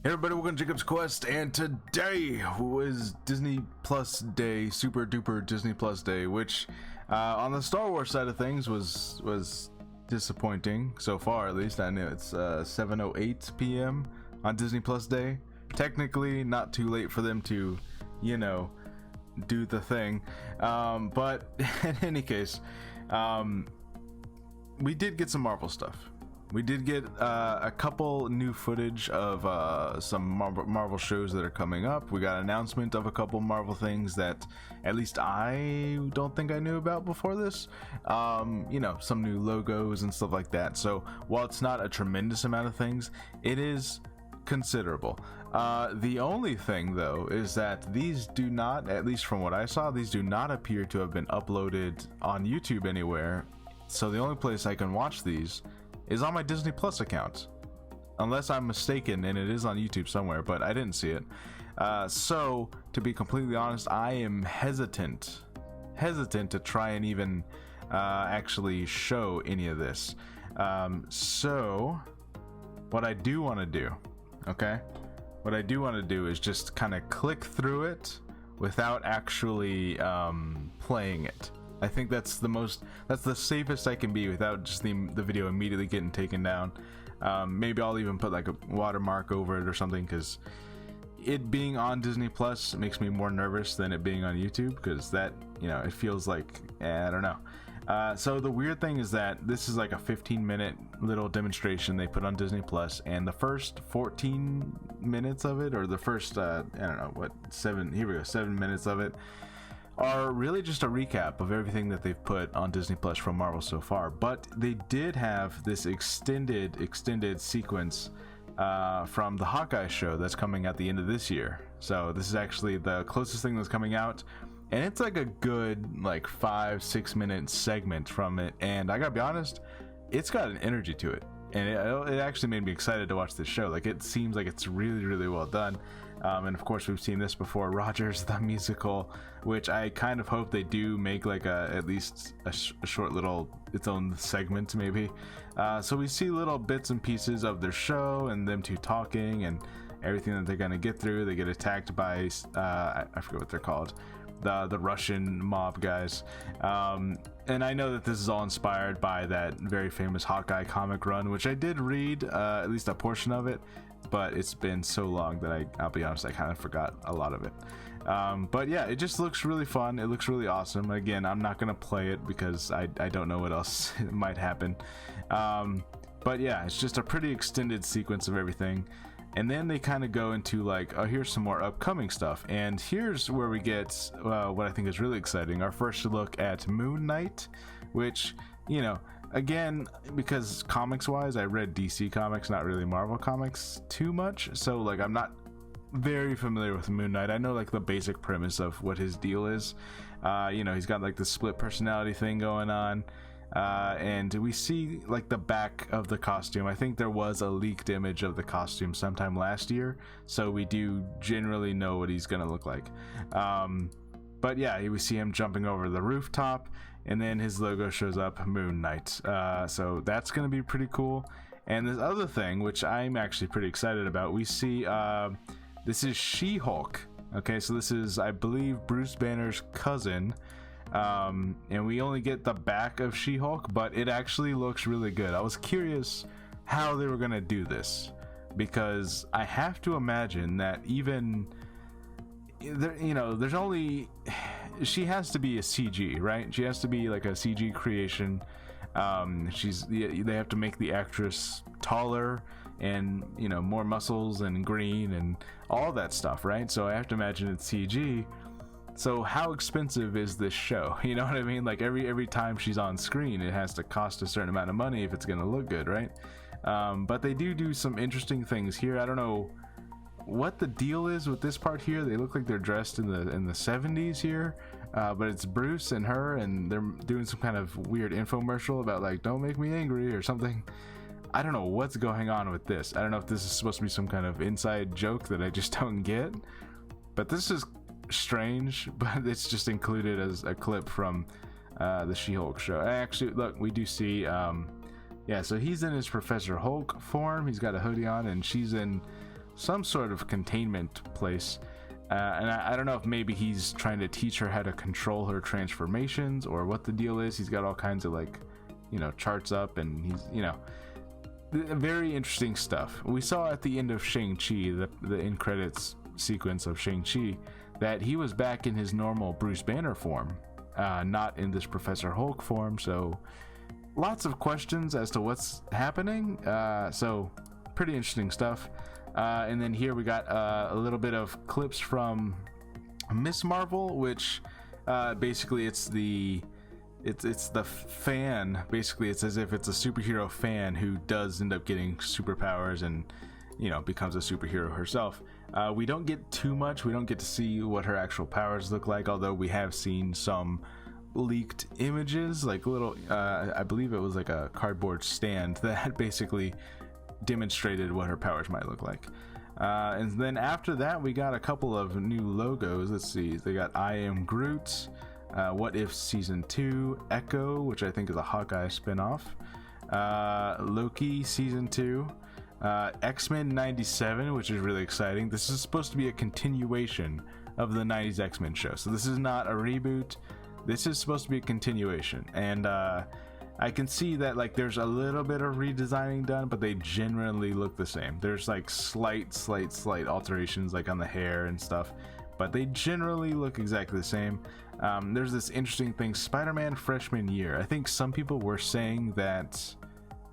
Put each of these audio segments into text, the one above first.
Hey everybody, welcome to Jacob's Quest, and today was Disney Plus Day, super duper Disney Plus Day, which on the Star Wars side of things was disappointing so far. At least I know it's 7:08 p.m. on Disney Plus Day. Technically, not too late for them to, you know, do the thing. But in any case, we did get some Marvel stuff. We did get a couple new footage of some Marvel shows that are coming up. We got an announcement of a couple Marvel things that at least I don't think I knew about before this. You know, some new logos and stuff like that. So while it's not a tremendous amount of things, it is considerable. The only thing though is that these do not, at least from what I saw, these do not appear to have been uploaded on YouTube anywhere. So the only place I can watch these is on my Disney Plus account, unless I'm mistaken and it is on YouTube somewhere, but I didn't see it. So to be completely honest, I am hesitant to try and even actually show any of this. So what I do want to do, okay, what I do want to do is just kind of click through it without actually playing it. I think that's the safest I can be without just the video immediately getting taken down. Maybe I'll even put like a watermark over it or something, because it being on Disney Plus makes me more nervous than it being on YouTube, because that, you know, it feels like, I don't know. So the weird thing is that this is like a 15-minute little demonstration they put on Disney Plus, and the first 14 minutes of it, or the first I don't know what, 7 minutes of it, are really just a recap of everything that they've put on Disney Plus from Marvel so far. But they did have this extended sequence from the Hawkeye show that's coming at the end of this year. So this is actually the closest thing that's coming out, and it's like a good like 5-6 minute segment from it, and I gotta be honest, it's got an energy to it, and it actually made me excited to watch this show. Like, it seems like it's really well done. And of course we've seen this before, Rogers the Musical, which I kind of hope they do make like at least a short little its own segment maybe. So we see little bits and pieces of their show and them two talking and everything that they're gonna get through. They get attacked by I forget what they're called, the Russian mob guys, and I know that this is all inspired by that very famous Hawkeye comic run, which I did read at least a portion of it, but it's been so long that I'll be honest, I kind of forgot a lot of it. But yeah, it just looks really fun. It looks really awesome. Again, I'm not gonna play it because I don't know what else might happen. But yeah, it's just a pretty extended sequence of everything. And then they kind of go into like, oh, here's some more upcoming stuff. And here's where we get what I think is really exciting. Our first look at Moon Knight, which, you know, again, because comics wise, I read DC comics, not really Marvel comics too much. So like, I'm not very familiar with Moon Knight. I know like the basic premise of what his deal is. You know, he's got like the split personality thing going on. And we see like the back of the costume. I think there was a leaked image of the costume sometime last year, so we do generally know what he's gonna look like. But yeah, we see him jumping over the rooftop, and then his logo shows up, Moon Knight. So that's gonna be pretty cool. And this other thing, which I'm actually pretty excited about, we see this is She-Hulk. Okay, so this is, I believe, Bruce Banner's cousin. And we only get the back of She-Hulk, but it actually looks really good. I was curious how they were gonna do this, because I have to imagine that even there, you know, there's only, she has to be a CG, right? She has to be like a CG creation. They have to make the actress taller and, you know, more muscles and green and all that stuff, right? So I have to imagine it's CG. So how expensive is this show? You know what I mean? Like every time she's on screen, it has to cost a certain amount of money if it's gonna look good, right? But they do some interesting things here. I don't know what the deal is with this part here. They look like they're dressed in the 70s here, but it's Bruce and her, and they're doing some kind of weird infomercial about like, don't make me angry or something. I don't know what's going on with this. I don't know if this is supposed to be some kind of inside joke that I just don't get, but this is strange. But it's just included as a clip from the She-Hulk show. Actually, look, we do see yeah, so he's in his Professor Hulk form. He's got a hoodie on, and she's in some sort of containment place. And I don't know if maybe he's trying to teach her how to control her transformations or what the deal is. He's got all kinds of like, charts up, and he's, very interesting stuff. We saw at the end of Shang-Chi, the end credits sequence of Shang-Chi, that he was back in his normal Bruce Banner form, not in this Professor Hulk form. So lots of questions as to what's happening. So pretty interesting stuff. And then here we got a little bit of clips from Miss Marvel, which basically it's the fan. Basically, it's as if it's a superhero fan who does end up getting superpowers and becomes a superhero herself. We don't get too much. We don't get to see what her actual powers look like, although we have seen some leaked images, like little I believe it was like a cardboard stand that basically demonstrated what her powers might look like. And then after that, we got a couple of new logos. Let's see, they got I Am Groot, What If Season 2, Echo, which I think is a Hawkeye spinoff, Loki Season 2, X-Men 97, which is really exciting. This is supposed to be a continuation of the 90s X-Men show, so this is not a reboot. This is supposed to be a continuation, and I can see that like there's a little bit of redesigning done, but they generally look the same. There's like slight alterations like on the hair and stuff, but they generally look exactly the same. There's this interesting thing, Spider-Man freshman year. I think some people were saying that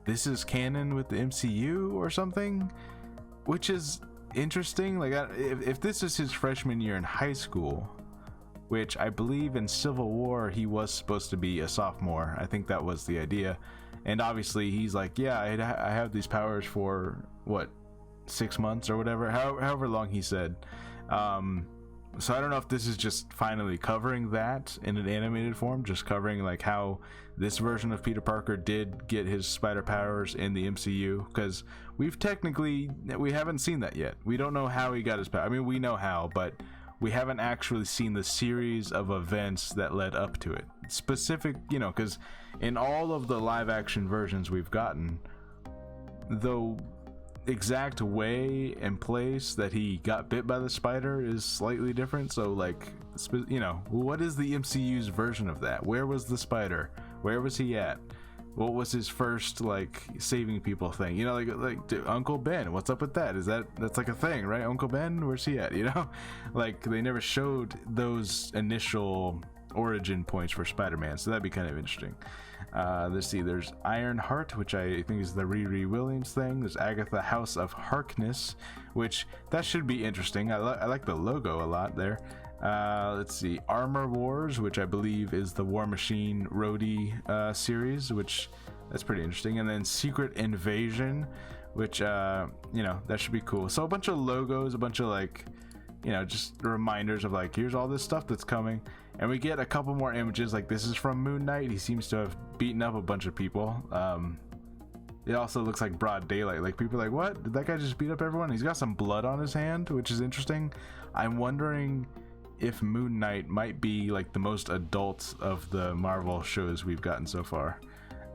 this is canon with the MCU or something, which is interesting. Like if this is his freshman year in high school, which I believe in Civil War he was supposed to be a sophomore. I think that was the idea. And obviously he's like, yeah, I have these powers for what, 6 months or whatever, however long he said. So I don't know if this is just finally covering that in an animated form, just covering like how this version of Peter Parker did get his spider powers in the MCU, because we haven't seen that yet. We don't know how he got his power. I mean, we know how, but we haven't actually seen the series of events that led up to it. Specific, because in all of the live action versions we've gotten, the exact way and place that he got bit by the spider is slightly different. So like, what is the MCU's version of that? Where was the spider? Where was he at? What was his first like saving people thing? Like Uncle Ben, what's up with that? That's like a thing, right? Uncle Ben, where's he at? Like they never showed those initial origin points for Spider-Man, so that'd be kind of interesting. Let's see, there's Ironheart, which I think is the Riri Williams thing. There's Agatha House of Harkness, which that should be interesting. I like the logo a lot there. Let's see, Armor Wars, which I believe is the War Machine Rhodey series, which that's pretty interesting. And then Secret Invasion, which that should be cool. So a bunch of logos, a bunch of like just reminders of like, here's all this stuff that's coming. And we get a couple more images, like this is from Moon Knight. He seems to have beaten up a bunch of people. It also looks like broad daylight. Like people are like, what, did that guy just beat up everyone? He's got some blood on his hand, which is interesting. I'm wondering if Moon Knight might be like the most adult of the Marvel shows we've gotten so far.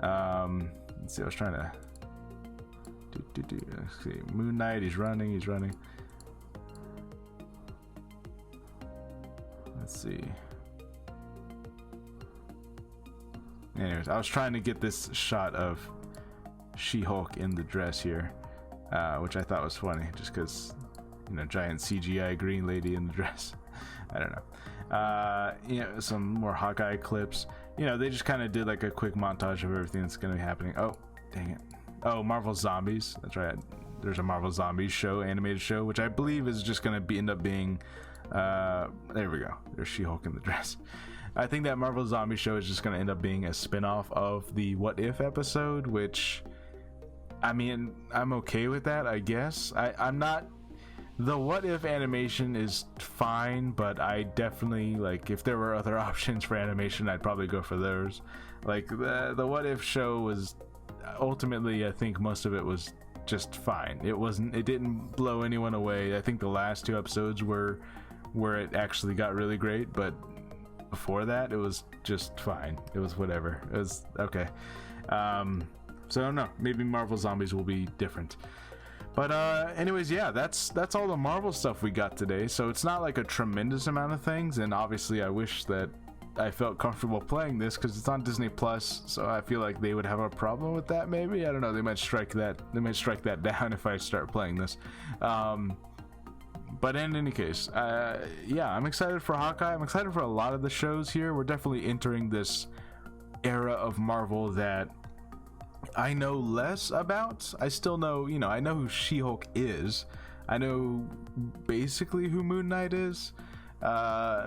Let's see, I was trying to let's see, Moon Knight, he's running. Let's see. Anyways, I was trying to get this shot of She-Hulk in the dress here, which I thought was funny, just because giant CGI green lady in the dress. I don't know. Some more Hawkeye clips. They just kind of did like a quick montage of everything that's going to be happening. Oh, dang it. Oh, Marvel Zombies. That's right. There's a Marvel Zombies show, animated show, which I believe is just going to end up being. There we go. There's She-Hulk in the dress. I think that Marvel Zombie show is just going to end up being a spin-off of the What If episode, which, I mean, I'm okay with that, I guess. I'm not. The What If animation is fine, but I definitely, like, if there were other options for animation, I'd probably go for those. Like, the What If show was, ultimately, I think most of it was just fine. It didn't blow anyone away. I think the last 2 episodes were where it actually got really great, but before that, it was just fine. It was whatever. It was okay. So I don't know. Maybe Marvel Zombies will be different. But anyways, yeah, that's all the Marvel stuff we got today. So it's not like a tremendous amount of things, and obviously I wish that I felt comfortable playing this because it's on Disney Plus, so I feel like they would have a problem with that. Maybe, I don't know, they might strike that down if I start playing this. But in any case, yeah, I'm excited for Hawkeye. I'm excited for a lot of the shows here. We're definitely entering this era of Marvel that I know less about. I still know, you know, I know who She-Hulk is. I know basically who Moon Knight is.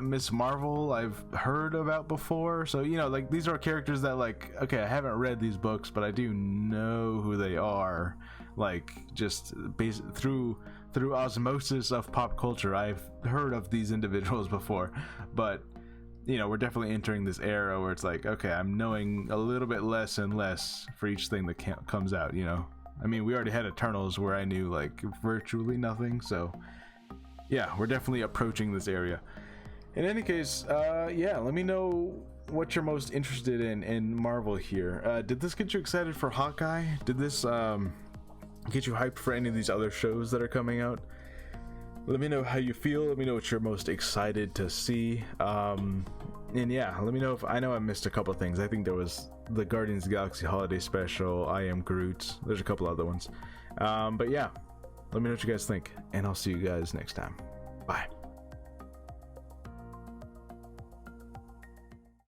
Miss Marvel I've heard about before, so you know, like, these are characters that, like, okay, I haven't read these books, but I do know who they are, like, just through osmosis of pop culture. I've heard of these individuals before, but you know, we're definitely entering this era where it's like, okay, I'm knowing a little bit less and less for each thing that comes out, you know. I mean, we already had Eternals where I knew like virtually nothing, so yeah, we're definitely approaching this area. In any case, yeah, let me know what you're most interested in Marvel here. Did this get you excited for Hawkeye? Did this get you hyped for any of these other shows that are coming out? Let me know how you feel. Let me know what you're most excited to see. And yeah, let me know if I know I missed a couple things. I think there was the Guardians of the Galaxy Holiday Special, I Am Groot. There's a couple other ones. But yeah, let me know what you guys think, and I'll see you guys next time. Bye.